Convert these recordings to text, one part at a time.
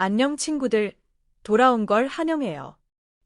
안녕 친구들, 돌아온 걸 환영해요.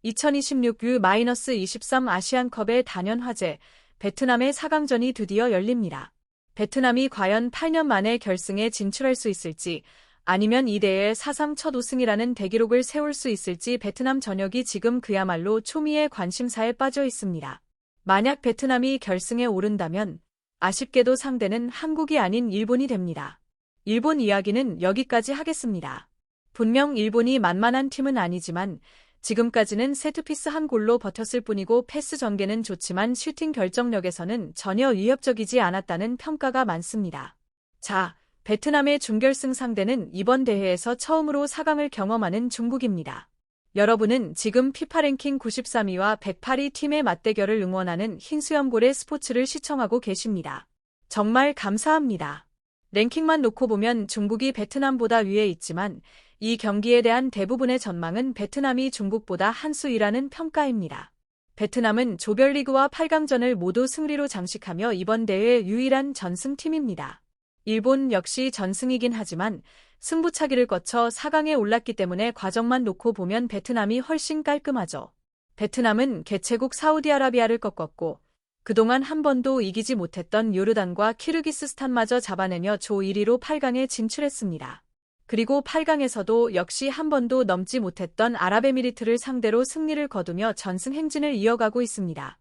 2026 U-23 아시안컵의 단연 화제, 베트남의 4강전이 드디어 열립니다. 베트남이 과연 8년 만에 결승에 진출할 수 있을지, 아니면 이 대회의 사상 첫 우승이라는 대기록을 세울 수 있을지 베트남 전역이 지금 그야말로 초미의 관심사에 빠져 있습니다. 만약 베트남이 결승에 오른다면 아쉽게도 상대는 한국이 아닌 일본이 됩니다. 일본 이야기는 여기까지 하겠습니다. 분명 일본이 만만한 팀은 아니지만 지금까지는 세트피스 한 골로 버텼을 뿐이고 패스 전개는 좋지만 슈팅 결정력에서는 전혀 위협적이지 않았다는 평가가 많습니다. 자, 베트남의 준결승 상대는 이번 대회에서 처음으로 4강을 경험하는 중국입니다. 여러분은 지금 피파 랭킹 93위와 108위 팀의 맞대결을 응원하는 흰수염고래 스포츠를 시청하고 계십니다. 정말 감사합니다. 랭킹만 놓고 보면 중국이 베트남보다 위에 있지만 이 경기에 대한 대부분의 전망은 베트남이 중국보다 한 수 위라는 평가입니다. 베트남은 조별리그와 8강전을 모두 승리로 장식하며 이번 대회의 유일한 전승팀입니다. 일본 역시 전승이긴 하지만 승부차기를 거쳐 4강에 올랐기 때문에 과정만 놓고 보면 베트남이 훨씬 깔끔하죠. 베트남은 개최국 사우디아라비아를 꺾었고 그동안 한 번도 이기지 못했던 요르단과 키르기스스탄마저 잡아내며 조 1위로 8강에 진출했습니다. 그리고 8강에서도 역시 한 번도 넘지 못했던 아랍에미리트를 상대로 승리를 거두며 전승 행진을 이어가고 있습니다.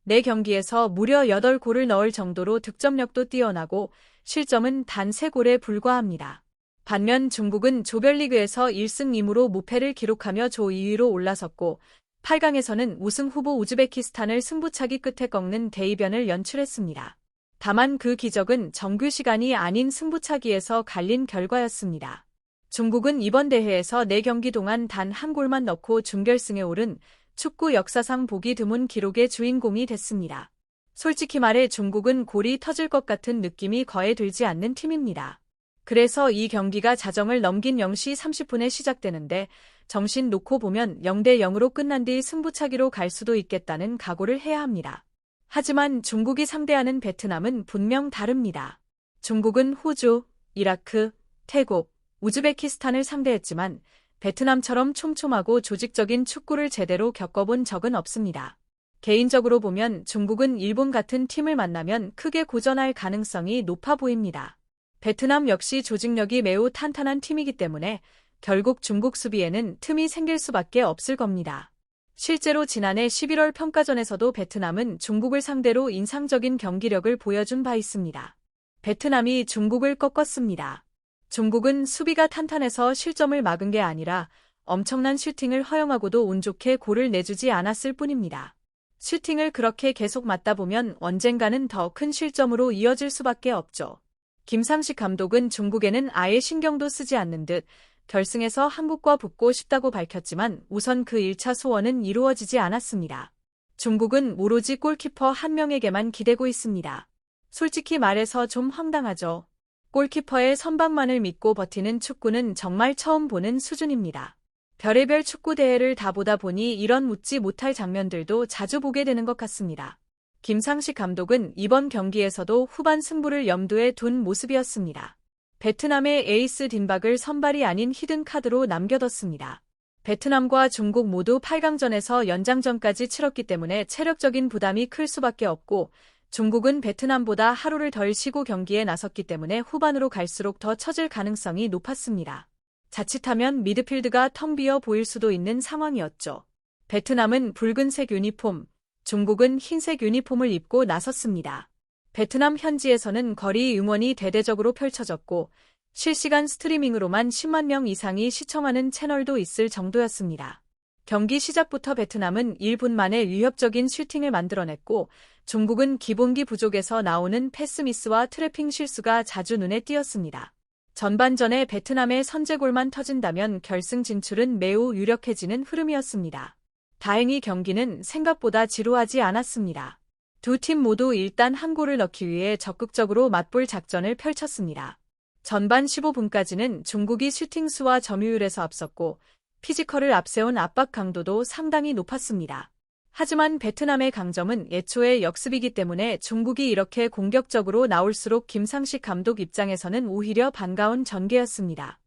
4경기에서 무려 8골을 넣을 정도로 득점력도 뛰어나고 실점은 단 3골에 불과합니다. 반면 중국은 조별리그에서 1승 2무로 무패를 기록하며 조 2위로 올라섰고 8강에서는 우승 후보 우즈베키스탄을 승부차기 끝에 꺾는 대이변을 연출했습니다. 다만 그 기적은 정규 시간이 아닌 승부차기에서 갈린 결과였습니다. 중국은 이번 대회에서 4경기 동안 단 한 골만 넣고 준결승에 오른 축구 역사상 보기 드문 기록의 주인공이 됐습니다. 솔직히 말해 중국은 골이 터질 것 같은 느낌이 거의 들지 않는 팀입니다. 그래서 이 경기가 자정을 넘긴 0시 30분에 시작되는데 정신 놓고 보면 0대 0으로 끝난 뒤 승부차기로 갈 수도 있겠다는 각오를 해야 합니다. 하지만 중국이 상대하는 베트남은 분명 다릅니다. 중국은 호주, 이라크, 태국, 우즈베키스탄을 상대했지만 베트남처럼 촘촘하고 조직적인 축구를 제대로 겪어본 적은 없습니다. 개인적으로 보면 중국은 일본 같은 팀을 만나면 크게 고전할 가능성이 높아 보입니다. 베트남 역시 조직력이 매우 탄탄한 팀이기 때문에 결국 중국 수비에는 틈이 생길 수밖에 없을 겁니다. 실제로 지난해 11월 평가전에서도 베트남은 중국을 상대로 인상적인 경기력을 보여준 바 있습니다. 베트남이 중국을 꺾었습니다. 중국은 수비가 탄탄해서 실점을 막은 게 아니라 엄청난 슈팅을 허용하고도 운 좋게 골을 내주지 않았을 뿐입니다. 슈팅을 그렇게 계속 맞다 보면 언젠가는 더 큰 실점으로 이어질 수밖에 없죠. 김상식 감독은 중국에는 아예 신경도 쓰지 않는 듯 결승에서 한국과 붙고 싶다고 밝혔지만 우선 그 1차 소원은 이루어지지 않았습니다. 중국은 오로지 골키퍼 한 명에게만 기대고 있습니다. 솔직히 말해서 좀 황당하죠. 골키퍼의 선방만을 믿고 버티는 축구는 정말 처음 보는 수준입니다. 별의별 축구 대회를 다 보다 보니 이런 묻지 못할 장면들도 자주 보게 되는 것 같습니다. 김상식 감독은 이번 경기에서도 후반 승부를 염두에 둔 모습이었습니다. 베트남의 에이스 딘박을 선발이 아닌 히든카드로 남겨뒀습니다. 베트남과 중국 모두 8강전에서 연장전까지 치렀기 때문에 체력적인 부담이 클 수밖에 없고 중국은 베트남보다 하루를 덜 쉬고 경기에 나섰기 때문에 후반으로 갈수록 더 처질 가능성이 높았습니다. 자칫하면 미드필드가 텅 비어 보일 수도 있는 상황이었죠. 베트남은 붉은색 유니폼, 중국은 흰색 유니폼을 입고 나섰습니다. 베트남 현지에서는 거리 응원이 대대적으로 펼쳐졌고 실시간 스트리밍으로만 10만 명 이상이 시청하는 채널도 있을 정도였습니다. 경기 시작부터 베트남은 1분 만에 위협적인 슈팅을 만들어냈고 중국은 기본기 부족에서 나오는 패스 미스와 트래핑 실수가 자주 눈에 띄었습니다. 전반전에 베트남의 선제골만 터진다면 결승 진출은 매우 유력해지는 흐름이었습니다. 다행히 경기는 생각보다 지루하지 않았습니다. 두 팀 모두 일단 한 골을 넣기 위해 적극적으로 맞볼 작전을 펼쳤습니다. 전반 15분까지는 중국이 슈팅 수와 점유율에서 앞섰고 피지컬을 앞세운 압박 강도도 상당히 높았습니다. 하지만 베트남의 강점은 애초에 역습이기 때문에 중국이 이렇게 공격적으로 나올수록 김상식 감독 입장에서는 오히려 반가운 전개였습니다.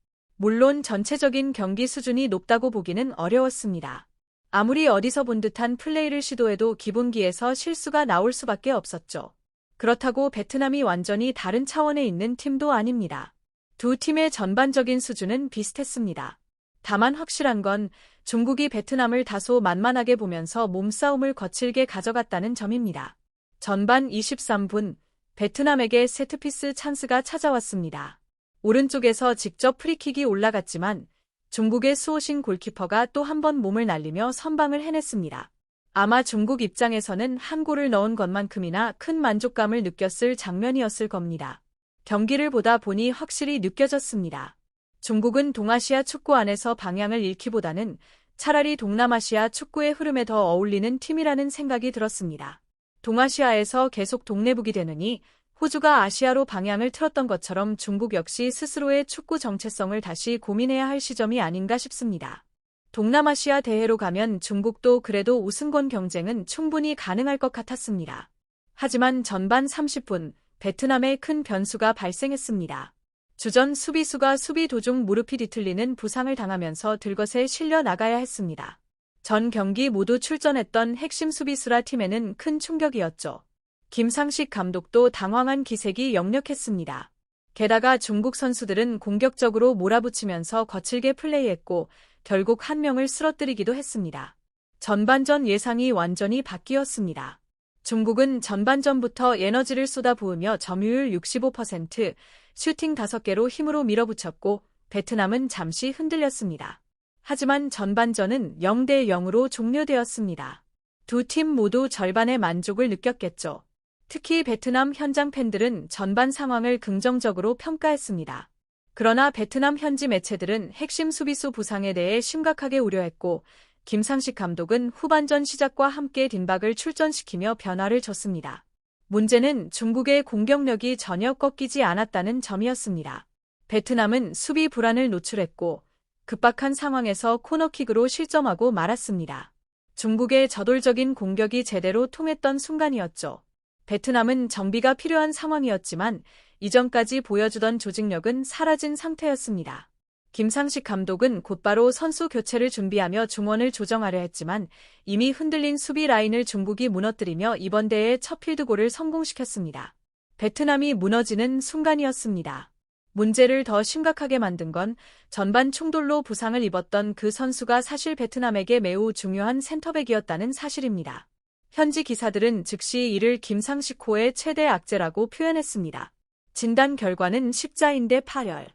물론 전체적인 경기 수준이 높다고 보기는 어려웠습니다. 아무리 어디서 본 듯한 플레이를 시도해도 기본기에서 실수가 나올 수밖에 없었죠. 그렇다고 베트남이 완전히 다른 차원에 있는 팀도 아닙니다. 두 팀의 전반적인 수준은 비슷했습니다. 다만 확실한 건 중국이 베트남을 다소 만만하게 보면서 몸싸움을 거칠게 가져갔다는 점입니다. 전반 23분, 베트남에게 세트피스 찬스가 찾아왔습니다. 오른쪽에서 직접 프리킥이 올라갔지만 중국의 수호신 골키퍼가 또 한 번 몸을 날리며 선방을 해냈습니다. 아마 중국 입장에서는 한 골을 넣은 것만큼이나 큰 만족감을 느꼈을 장면이었을 겁니다. 경기를 보다 보니 확실히 느껴졌습니다. 중국은 동아시아 축구 안에서 방향을 잃기보다는 차라리 동남아시아 축구의 흐름에 더 어울리는 팀이라는 생각이 들었습니다. 동아시아에서 계속 동네북이 되느니 호주가 아시아로 방향을 틀었던 것처럼 중국 역시 스스로의 축구 정체성을 다시 고민해야 할 시점이 아닌가 싶습니다. 동남아시아 대회로 가면 중국도 그래도 우승권 경쟁은 충분히 가능할 것 같았습니다. 하지만 전반 30분 베트남에 큰 변수가 발생했습니다. 주전 수비수가 수비 도중 무릎이 뒤틀리는 부상을 당하면서 들것에 실려 나가야 했습니다. 전 경기 모두 출전했던 핵심 수비수라 팀에는 큰 충격이었죠. 김상식 감독도 당황한 기색이 역력했습니다. 게다가 중국 선수들은 공격적으로 몰아붙이면서 거칠게 플레이했고 결국 한 명을 쓰러뜨리기도 했습니다. 전반전 예상이 완전히 바뀌었습니다. 중국은 전반전부터 에너지를 쏟아부으며 점유율 65%, 슈팅 5개로 힘으로 밀어붙였고 베트남은 잠시 흔들렸습니다. 하지만 전반전은 0대 0으로 종료되었습니다. 두 팀 모두 절반의 만족을 느꼈겠죠. 특히 베트남 현장 팬들은 전반 상황을 긍정적으로 평가했습니다. 그러나 베트남 현지 매체들은 핵심 수비수 부상에 대해 심각하게 우려했고 김상식 감독은 후반전 시작과 함께 딘박을 출전시키며 변화를 줬습니다. 문제는 중국의 공격력이 전혀 꺾이지 않았다는 점이었습니다. 베트남은 수비 불안을 노출했고 급박한 상황에서 코너킥으로 실점하고 말았습니다. 중국의 저돌적인 공격이 제대로 통했던 순간이었죠. 베트남은 정비가 필요한 상황이었지만 이전까지 보여주던 조직력은 사라진 상태였습니다. 김상식 감독은 곧바로 선수 교체를 준비하며 중원을 조정하려 했지만 이미 흔들린 수비 라인을 중국이 무너뜨리며 이번 대회 첫 필드골을 성공시켰습니다. 베트남이 무너지는 순간이었습니다. 문제를 더 심각하게 만든 건 전반 충돌로 부상을 입었던 그 선수가 사실 베트남에게 매우 중요한 센터백이었다는 사실입니다. 현지 기사들은 즉시 이를 김상식호의 최대 악재라고 표현했습니다. 진단 결과는 십자인대 파열.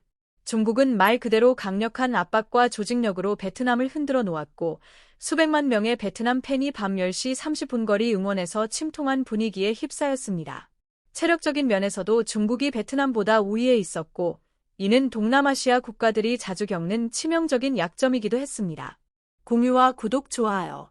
중국은 말 그대로 강력한 압박과 조직력으로 베트남을 흔들어 놓았고 수백만 명의 베트남 팬이 밤 10시 30분 거리 응원에서 침통한 분위기에 휩싸였습니다. 체력적인 면에서도 중국이 베트남보다 우위에 있었고 이는 동남아시아 국가들이 자주 겪는 치명적인 약점이기도 했습니다. 공유와 구독, 좋아요.